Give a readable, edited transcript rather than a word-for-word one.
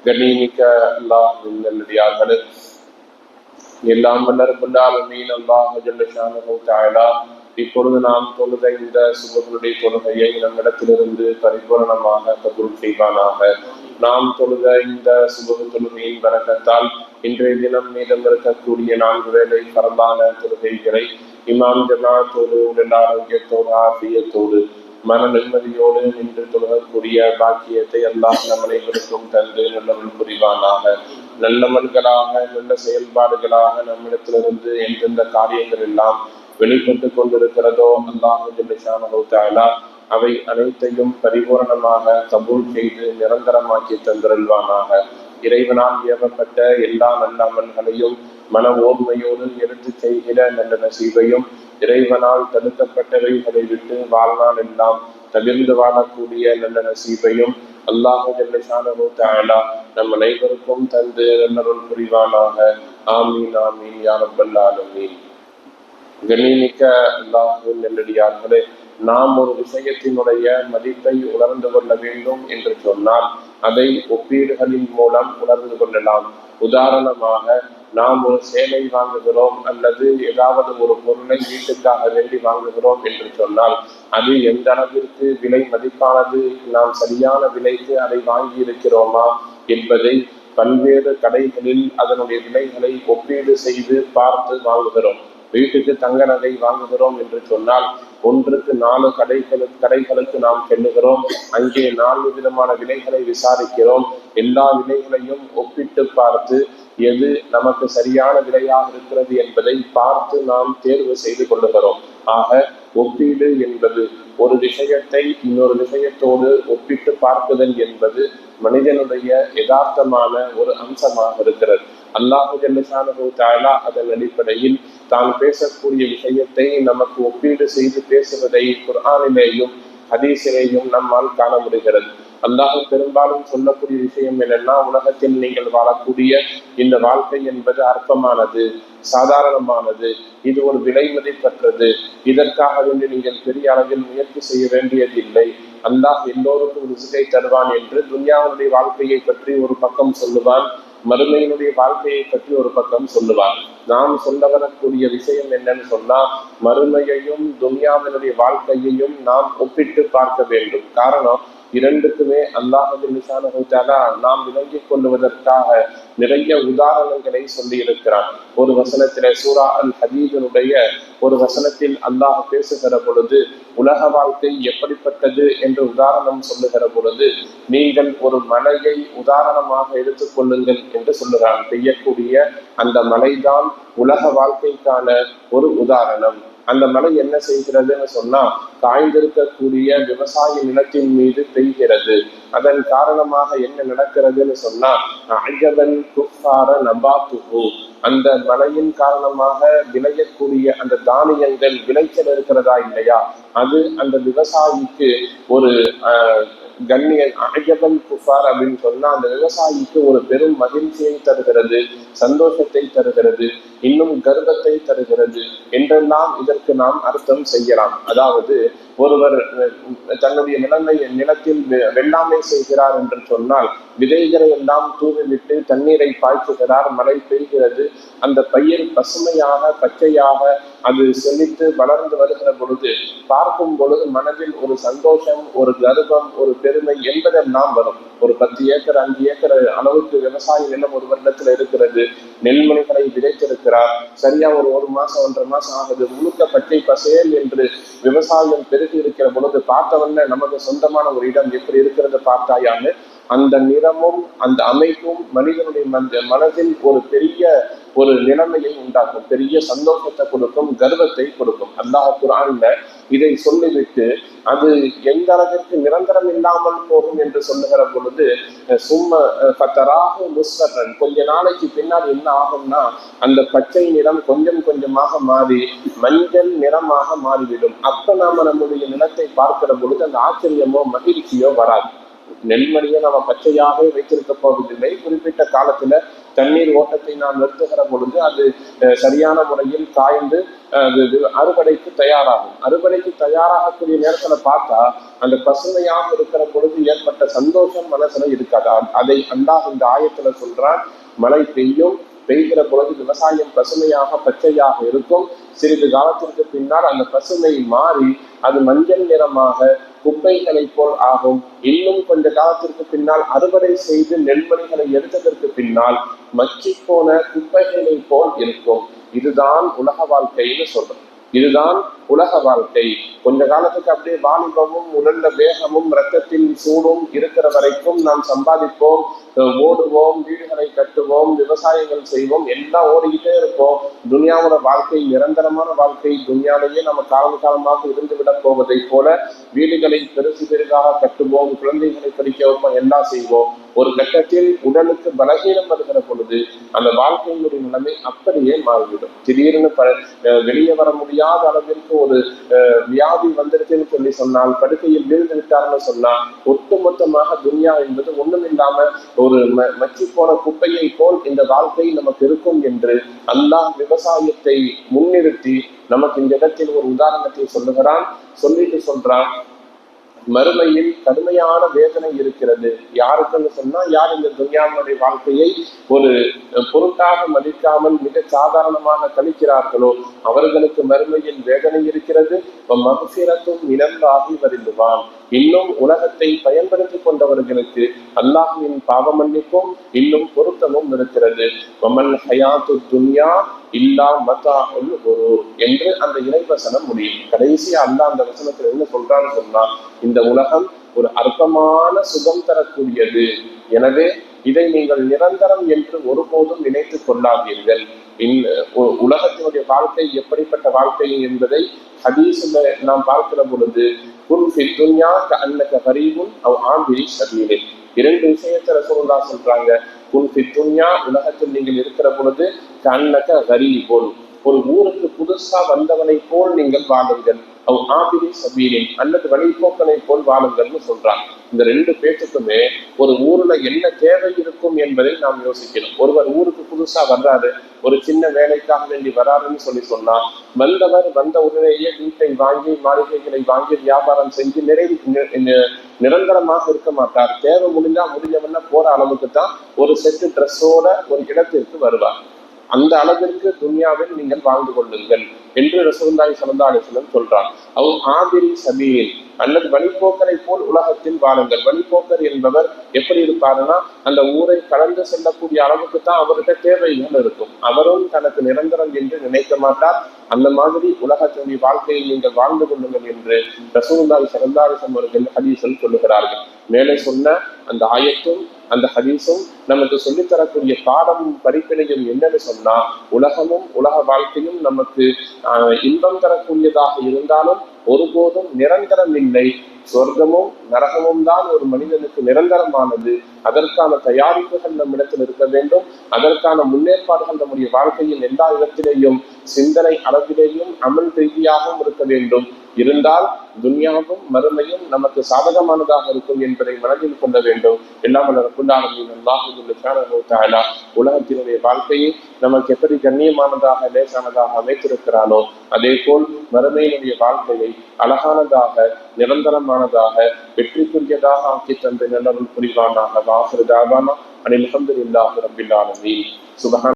கண்ணியமிக்க அல்லாஹ்வின் நல்லடியார்களே, எல்லாம் வல்ல ரப்பல் ஆலமீன் அல்லாஹ் ஜல்ல ஷானஹு தஆலா இப்பொழுது நாம் தொழுத இந்த சுபஹுடைய தொழுகையை நம்மிடத்திலிருந்து பரிபூரணமாக கபூல் செய்வானாக. நாம் தொழுத இந்த சுபஹு தொழுகையின் பரக்கத்தால் இன்றைய தினம் மீதம் இருக்கக்கூடிய 4 வேளை பரந்தான தொழுகைகளை இமாம் ஜமாத்தோடு உடல் ஆரோக்கியத்தோடு ஆபியத்தோடு மன நிம்மதியோடு நின்று தொழக்கூடிய பாக்கியத்தை அல்லாஹ் நம் அனைவருக்கும் தந்து நல்லவன் புரிவானாக. நல்லவன்களாக நல்ல செயல்பாடுகளாக நம்மிடத்திலிருந்து எந்தெந்த காரியங்கள் எல்லாம் வெளிப்பட்டு கொண்டிருக்கிறதோ அல்லாஹ் ஜல்ல ஷானஹு தஆலா அவை அனைத்தையும் பரிபூரணமாக கபூல் செய்து நிரந்தரமாக்கி தந்திருவானாக. இறைவனால் ஏவப்பட்ட எல்லா நல்ல அமல்களையும் மன ஓர்மையோடு எடுத்து செய்கிற நல்ல நசீபையும், இறைவனால் தடுக்கப்பட்டவைகளை விட்டு வாழ்நாள் எல்லாம் தவிர்ந்து வாழக்கூடிய நல்ல நசீபையும் அல்லாஹ் ஜல்ல ஷானஹு தஆலா நம் அனைவருக்கும் தந்து நல்லருள் புரிவானாக. ஆமீன் ஆமீன் யா ரப்பல் ஆலமீன். கண்ணியமிக்க அல்லாஹ்வின் நல்லடியார்களே, நாம் ஒரு விஷயத்தினுடைய மதிப்பை உணர்ந்து கொள்ள வேண்டும் என்று சொன்னால் அதை ஒப்பீடுகளின் மூலம் உணர்ந்து கொள்ளலாம். உதாரணமாக, நாம் ஒரு சேலை வாங்குகிறோம் அல்லது ஏதாவது ஒரு பொருளை வீட்டுக்காக வேண்டி வாங்குகிறோம் என்று சொன்னால் அது எந்த அளவிற்கு விலை மதிப்பானது, நாம் சரியான விலைக்கு அதை வாங்கி இருக்கிறோமா என்பதை பல்வேறு கடைகளில் அதனுடைய விலைகளை ஒப்பீடு செய்து பார்த்து வாங்குகிறோம். வீட்டுக்கு தங்க நகை வாங்குகிறோம் என்று சொன்னால் 1க்கு 4 கடைகளுக்கு நாம் செல்லுகிறோம். அங்கே 4 விதமான விலைகளை விசாரிக்கிறோம். எல்லா விலைகளையும் ஒப்பிட்டு பார்த்து எது நமக்கு சரியான விலையாக இருக்கிறது என்பதை பார்த்து நாம் தேர்வு செய்து கொள்ளுகிறோம். ஆக ஒப்பீடு என்பது ஒரு விஷயத்தை இன்னொரு விஷயத்தோடு ஒப்பிட்டு பார்க்குதல் என்பது மனிதனுடைய யதார்த்தமான ஒரு அம்சமாக இருக்கிறது. அல்லாஹ் ஜல்ல ஷானஹு தஆலா அதன் அடிப்படையில் தான் பேசக்கூடிய விஷயத்தை நமக்கு ஒப்பீடு செய்து பேசுவதை குர்ஆனிலேயும் ஹதீஸிலேயும் நம்மால் காண முடிகிறது. அல்லாஹ் பெரும்பாலும் சொல்லக்கூடிய விஷயம் என்னன்னா, உலகத்தில் நீங்கள் வாழக்கூடிய இந்த வாழ்க்கை என்பது அற்பமானது, சாதாரணமானது, இது ஒரு விலை மதிப்பற்றது, இதற்காக வேண்டி நீங்கள் பெரிய அளவில் முயற்சி செய்ய வேண்டியதில்லை, அல்லாஹ் எல்லோருக்கும் ரிஸ்கை தருவான் என்று துன்யாவுடைய வாழ்க்கையை பற்றி ஒரு பக்கம் சொல்லுவான், மறுமையினுடைய வாழ்க்கையை பற்றி ஒரு பக்கம் சொல்லுவார். நாம் சொல்ல வரக்கூடிய விஷயம் என்னன்னு சொன்னா, மறுமையையும் துன்யாவினுடைய வாழ்க்கையையும் நாம் ஒப்பிட்டு பார்க்க வேண்டும். காரணம், இரண்டுக்குமே அல்லாஹ் ஜல்ல ஷானஹு தஆலா நாம் விளங்கிக் கொள்வதற்காக நிறைய உதாரணங்களை சொல்லி இருக்கிறான். ஒரு வசனத்தில சூரா அல் ஹதீதுடைய ஒரு வசனத்தில் அல்லாஹ் பேசுகிற பொழுது உலக வாழ்க்கை எப்படிப்பட்டது என்று உதாரணம் சொல்லுகிற பொழுது, நீங்கள் ஒரு மலையை உதாரணமாக எடுத்துக்கொள்ளுங்கள் என்று சொல்லுகிறான். பெய்யக்கூடிய அந்த மலைதான் உலக வாழ்க்கைக்கான ஒரு உதாரணம். அந்த மலை என்ன செய்கிறதுன்னு சொன்னா, காய்ந்திருக்கக்கூடிய விவசாய நிலத்தின் மீது பெய்கிறது. அதன் காரணமாக என்ன நடக்கிறதுன்னு சொன்னா, அஜபல் குஃபார நபாத்துஹு, அந்த மழையின் காரணமாக விளையக்கூடிய அந்த தானியங்கள் விளைச்சல் இருக்கிறதா இல்லையா, அது அந்த விவசாயிக்கு ஒரு அஜபல் குஃபார் அப்படின்னு சொன்னா அந்த விவசாயிக்கு ஒரு பெரும் மகிழ்ச்சியை தருகிறது, சந்தோஷத்தை தருகிறது, இன்னும் கர்வத்தை தருகிறது என்றெல்லாம் இதற்கு நாம் அர்த்தம் செய்யலாம். அதாவது ஒருவர் தன்னுடைய நிலத்தில் வெள்ளாமை செய்கிறார் என்று சொன்னால் விதைகளை எல்லாம் தூவிவிட்டு தண்ணீரை பாய்ச்சுகிறார், மழை பெய்கிறது, அந்த பயிர் பசுமையாக பச்சையாக அது செழித்து வளர்ந்து வருகிற பொழுது பார்க்கும் பொழுது மனதில் ஒரு சந்தோஷம், ஒரு கர்வம், ஒரு பெருமை என்பதெல்லாம் வரும். ஒரு 10 ஏக்கர் 5 ஏக்கர் அளவுக்கு விவசாய நிலம் ஒரு வருடத்துல இருக்கிறது, நெல்மணிகளை விதைத்திருக்கிறார், சரியா ஒரு மாசம் 1.5 மாசம் ஆகுது, முழுக்க பச்சை பசேல் என்று விவசாயம் பெருகி இருக்கிற பொழுது பார்த்தவன நமக்கு சொந்தமான ஒரு இடம் எப்படி இருக்கிறத பார்த்தாயான்னு அந்த நிறமும் அந்த அமைப்பும் மனிதனுடைய மனதில் ஒரு பெரிய ஒரு நிலைமையை உண்டாக்கும், பெரிய சந்தோஷத்தை கொடுக்கும், கர்வத்தை கொடுக்கும். அல்லாஹ் குர்ஆன்ல இதை சொல்லிவிட்டு அது எந்த அளவிற்கு நிரந்தரம் இல்லாமல் போகும் என்று சொல்லுகிற பொழுது, சும்மா ஃபதராஹு முஸ்ஃபரன், கொஞ்ச நாளைக்கு பின்னால் என்ன ஆகும்னா அந்த பச்சை நிறம் கொஞ்சம் கொஞ்சமாக மாறி மஞ்சள் நிறமாக மாறிவிடும். அப்ப நாம நம்முடைய நிலத்தை பார்க்கிற பொழுது அந்த ஆச்சரியமோ மகிழ்ச்சியோ வராது. நெல்மணியை நம்ம பச்சையாகவே வைத்திருக்க போவதில்லை. குறிப்பிட்ட காலத்துல தண்ணீர் ஓட்டத்தை நாம் நிறுத்துகிற பொழுது அது சரியான முறையில் காய்ந்து அது அறுவடைக்கு தயாராகும். அறுவடைக்கு தயாராகக்கூடிய நேரத்துல பார்த்தா அந்த பசுமையாக இருக்கிற பொழுது ஏற்பட்ட சந்தோஷம் மனசுல இருக்காது. அதை அல்லாஹ் இந்த ஆயத்துல சொல்றான், மழை பெய்கிற பொழுது விவசாயம் பசுமையாக பச்சையாக இருக்கும். சிறிது காலத்திற்கு பின்னால் அந்த பசுமை மாறி அது மஞ்சள் நிறமாக குப்பைகளை போல் ஆகும். இன்னும் கொஞ்ச காலத்திற்கு பின்னால் அறுவடை செய்து நெல்மணிகளை எடுத்ததற்கு பின்னால் மக்கி போன குப்பைகளை போல் இருக்கும். இதுதான் உலக வாழ்க்கைன்னு சொல்றோம். இதுதான் உலக வாழ்க்கை. கொஞ்ச காலத்துக்கு அப்படியே வாலிபமும் உடல்ல வேகமும் ரத்தத்தின் சூடும் இருக்கிற வரைக்கும் நாம் சம்பாதிப்போம், ஓடுவோம், வீடுகளை கட்டுவோம், விவசாயங்கள் செய்வோம், எல்லாம் ஓடிக்கிட்டே இருப்போம். துனியாவோட வாழ்க்கை நிரந்தரமான வாழ்க்கை. துனியாலேயே நம்ம காலமாக இருந்து விட போவதை போல வீடுகளை பெருசாக கட்டுவோம், குழந்தைகளை படிக்க வைப்போம், எல்லாம் செய்வோம். ஒரு கட்டத்தில் உடலுக்கு பலகீனம் வருகிற பொழுது அந்த வாழ்க்கையினுடைய நிலைமை அப்படியே மாறிவிடும். திடீர்னு வெளியே வர முடியாத அளவிற்கு ஒரு வியாதி வந்துருச்சுன்னு சொல்லி சொன்னால், படுக்கையில் வீழ்ந்து விட்டார்னு சொன்னால், ஒட்டுமொத்தமாக துன்யா என்பது ஒண்ணும் இல்லாம ஒரு மச்சி போன குப்பையை போல் இந்த வாழ்க்கை நமக்கு இருக்கும் என்று அல்லாஹ் விவசாயத்தை முன்னிறுத்தி நமக்கு இந்த இடத்தில் ஒரு உதாரணத்தை சொல்றான். மறுமையில் கடுமையான வேதனை இருக்கிறது. யாருக்குன்னு சொன்னா, யார் இந்த துன்யாவுடைய வாழ்க்கையை ஒரு பொருட்டாக மதிக்காமல் மிக சாதாரணமாக கழிக்கிறார்களோ அவர்களுக்கு மறுமையில் வேதனை இருக்கிறது. மகஃபிரத்தும் இனந்தாகி வருந்துவான். இன்னும் உலகத்தை பயன்படுத்தி கொண்டவர்களுக்கு அல்லாஹ்வின் பாவ மன்னிப்பும் இன்னும் பொருத்தமும் இருக்கிறது. வமல் ஹயாத்து துன்யா இல்லா மதாஉல் குரூர் என்று அந்த இறைவசனம் முடியும். கடைசியா அல்லாஹ் அந்த வசனத்துல என்ன சொல்றான்னு சொன்னா, இந்த உலகம் ஒரு அற்பமான சுகம் தரக்கூடியது, எனவே இதை நீங்கள் நிரந்தரம் என்று ஒருபோதும் நினைத்துக் கொள்ளாதீர்கள். உலகத்தினுடைய வாழ்க்கை எப்படிப்பட்ட வாழ்க்கை என்பதை ஹதீஸ்ல நாம் பார்க்கிற பொழுது, குன் ஃபி துன்யா கஅன்னக கரீபுன் அவ் ஆபிரி சபீலின், இரண்டு விஷயத்தை ரசூலுல்லாஹ் சொல்றாங்க. குன் ஃபி துன்யா, உலகத்தில் நீங்கள் இருக்கிற பொழுது, கஅன்னக கரீபுன், ஒரு ஊருக்கு புதுசா வந்தவனை போல் நீங்கள் வாழுங்கள், அவ் ஆபிரி சபீலின், அல்லது வழிபோக்கனை போல் வாழுங்கள்னு சொல்றாங்க. இந்த ரெண்டு பேச்சுக்குமே ஒரு ஊர்ல என்ன தேவை இருக்கும் என்பதை நாம் யோசிக்கணும். ஒருவர் ஊருக்கு புதுசா வர்றாரு, ஒரு சின்ன வேலைக்காக வேண்டி வராருன்னு சொன்னா, வந்தவர் வந்த உடனேயே வீட்டை வாங்கி மாளிகைகளை வாங்கி வியாபாரம் செஞ்சு நிரந்தரமாக இருக்க மாட்டார். தேவை முடிஞ்சவன்னா போற அளவுக்கு தான் ஒரு செட்டு ட்ரெஸ்ஸோட ஒரு இடத்திற்கு வருவார். அந்த அளவிற்கு துன்யாவில் நீங்கள் வாழ்ந்து கொள்ளுங்கள் என்று ரசூலுல்லாஹி ஸல்லல்லாஹு அலைஹி வஸல்லம் சொல்றார். அவ் ஆபிரி சபீல், அல்லது வழிபோக்கரை போல் உலகத்தில் வாழுங்கள். வழிபோக்கர் என்பவர் எப்படி இருப்பாருன்னா, அந்த ஊரை கடந்து செல்லக்கூடிய அளவுக்கு தான் அவருக்கு தேவைகள் இருக்கும். அவரும் தனக்கு நிரந்தரம் என்று நினைக்க மாட்டார். அந்த மாதிரி உலகத்தினுடைய வாழ்க்கையை நீங்கள் வாழ்ந்து கொள்ளுங்கள் என்று ரசூலுல்லாஹி ஸல்லல்லாஹு அலைஹி வஸல்லம் அவர்கள் ஹதீஸில் சொல்லுகிறார்கள். மேலே சொன்ன அந்த ஆயத்தும் அந்த ஹதீஸும் நமக்கு சொல்லித்தரக்கூடிய பாடமும் படிப்பினையும் என்னன்னு சொன்னா, உலகமும் உலக வாழ்க்கையும் நமக்கு இன்பம் தரக்கூடியதாக இருந்தாலும் ஒருபோதும் நிரந்தரம் இல்லை. சொர்க்கமும் நரகமும் தான் ஒரு மனிதனுக்கு நிரந்தரமானது. அதற்கான தயாரிப்புகள் நம்மிடத்தில் இருக்க வேண்டும். அதற்கான முன்னேற்பாடுகள் நம்முடைய வாழ்க்கையில் எல்லா இடத்திலேயும் சிந்தனை அளவிலேயும் அமல் ரீதியாகவும் இருக்க வேண்டும். இருந்தால் துன்யாவும் மறுமையும் நமக்கு சாதகமானதாக இருக்கும் என்பதை மனதில் கொள்ள வேண்டும். எல்லாம் உலகத்தினுடைய வாழ்க்கையை நமக்கு எப்படி கண்ணியமானதாக லேசானதாக அமைத்திருக்கிறானோ, அதே போல் மறுமையினுடைய வாழ்க்கையை அழகானதாக நிரந்தரமானதாக வெற்றிக்குரியதாக ஆக்கி தந்து நல்லருள் புரிவானாக. வாஹிரு தாவானா அனில் ஹம்துலில்லாஹி ரப்பில் ஆலமீன். சுப்ஹான்